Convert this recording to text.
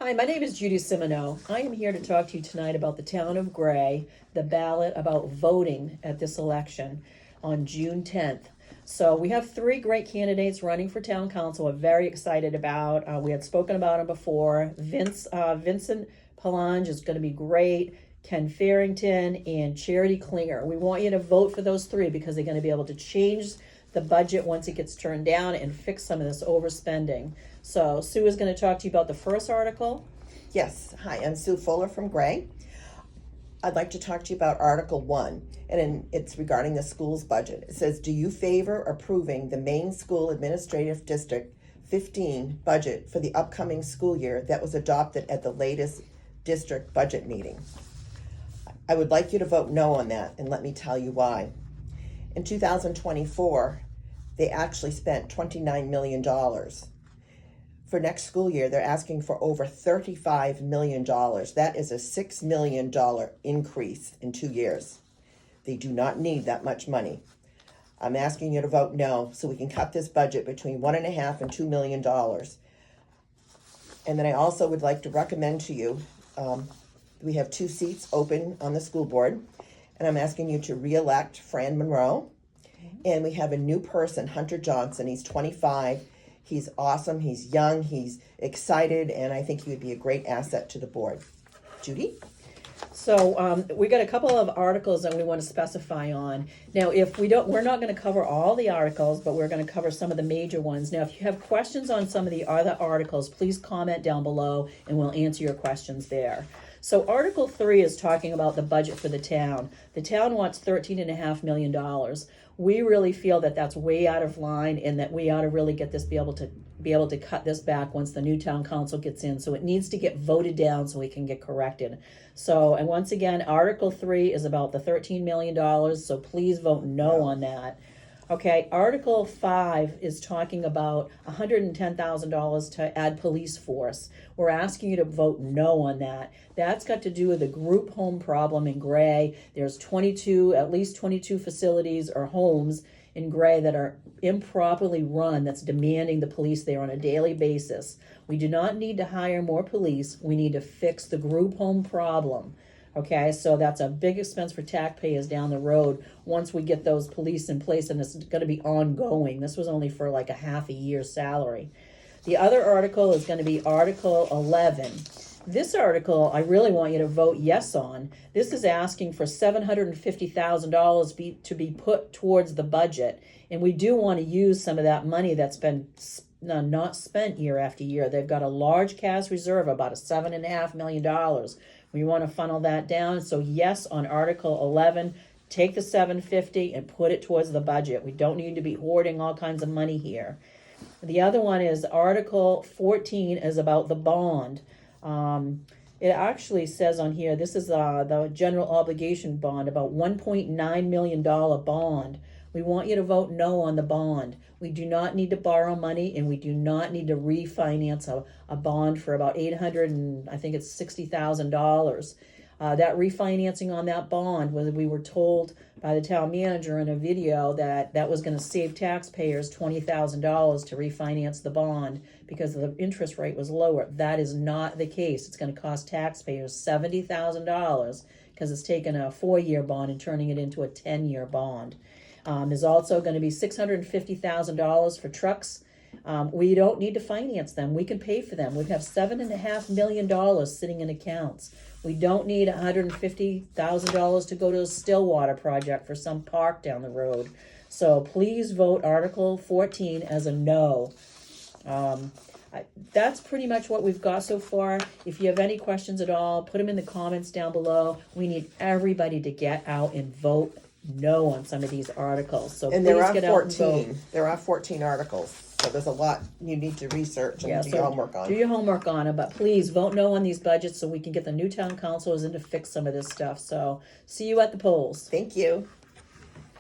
Hi, my name is Judy Simoneau. I am here to talk to you tonight about the town of Gray, the ballot about voting at this election on June 10th. So we have three great candidates running for town council. We're very excited about. We had spoken about him before. Vincent Palange is going to be great. Ken Farrington and Charity Klinger. We want you to vote for those three because they're going to be able to change the budget once it gets turned down and fix some of this overspending. So Sue is going to talk to you about the first article. Yes, hi, I'm Sue Fuller from Gray. I'd like to talk to you about Article 1, it's regarding the school's budget. It says, do you favor approving the Maine School Administrative District 15 budget for the upcoming school year that was adopted at the latest district budget meeting? I would like you to vote no on that, and let me tell you why. In 2024, they actually spent $29 million. For next school year, they're asking for over $35 million. That is a $6 million increase in 2 years. They do not need that much money. I'm asking you to vote no so we can cut this budget between $1.5 and $2 million. And then I also would like to recommend to you, we have 2 seats open on the school board, and I'm asking you to re-elect Fran Monroe. And we have a new person, Hunter Johnson. He's 25. He's awesome. He's young. He's excited. And I think he would be a great asset to the board. Judy? So we got a couple of articles that we want to specify on. Now, if we don't, we're not going to cover all the articles, but we're going to cover some of the major ones. Now, if you have questions on some of the other articles, please comment down below and we'll answer your questions there. So Article 3 is talking about the budget for the town. The town wants $13.5 million. We really feel that that's way out of line and that we ought to really get this, be able to cut this back once the new town council gets in. So it needs to get voted down so we can get corrected. So, and once again, Article 3 is about the $13 million. So please vote no on that. Okay, Article 5 is talking about $110,000 to add police force. We're asking you to vote no on that. That's got to do with the group home problem in Gray. There's at least 22 facilities or homes in Gray that are improperly run, that's demanding the police there on a daily basis. We do not need to hire more police. We need to fix the group home problem. Okay, so that's a big expense for taxpayers down the road once we get those police in place, and it's going to be ongoing. This was only for like a half a year's salary. The other article is going to be Article 11. This article, I really want you to vote yes on. This is asking for $750,000 to be put towards the budget, and we do want to use some of that money that's been not spent year after year. They've got a large cash reserve, about a $7.5 million. We want to funnel that down. So yes on Article 11, take the $750 and put it towards the budget. We don't need to be hoarding all kinds of money here. The other one is Article 14 is about the bond. It actually says on here, this is the general obligation bond, about $1.9 million bond. We want you to vote no on the bond. We do not need to borrow money, and we do not need to refinance a bond for about $60,000. That refinancing on that bond, we were told by the town manager in a video that was going to save taxpayers $20,000 to refinance the bond because the interest rate was lower. That is not the case. It's going to cost taxpayers $70,000 because it's taken a 4-year bond and turning it into a 10-year bond. There's also going to be $650,000 for trucks. We don't need to finance them. We can pay for them. We have $7.5 million sitting in accounts. We don't need $150,000 to go to a Stillwater project for some park down the road. So please vote Article 14 as a no. That's pretty much what we've got so far. If you have any questions at all, put them in the comments down below. We need everybody to get out and vote no on some of these articles. So And please there are get out and 14. vote. There are 14 articles. So there's a lot you need to research and do So your homework on. do your homework on it, but please vote no on these budgets so we can get the new town councilors in to fix some of this stuff. So see you at the polls. Thank you.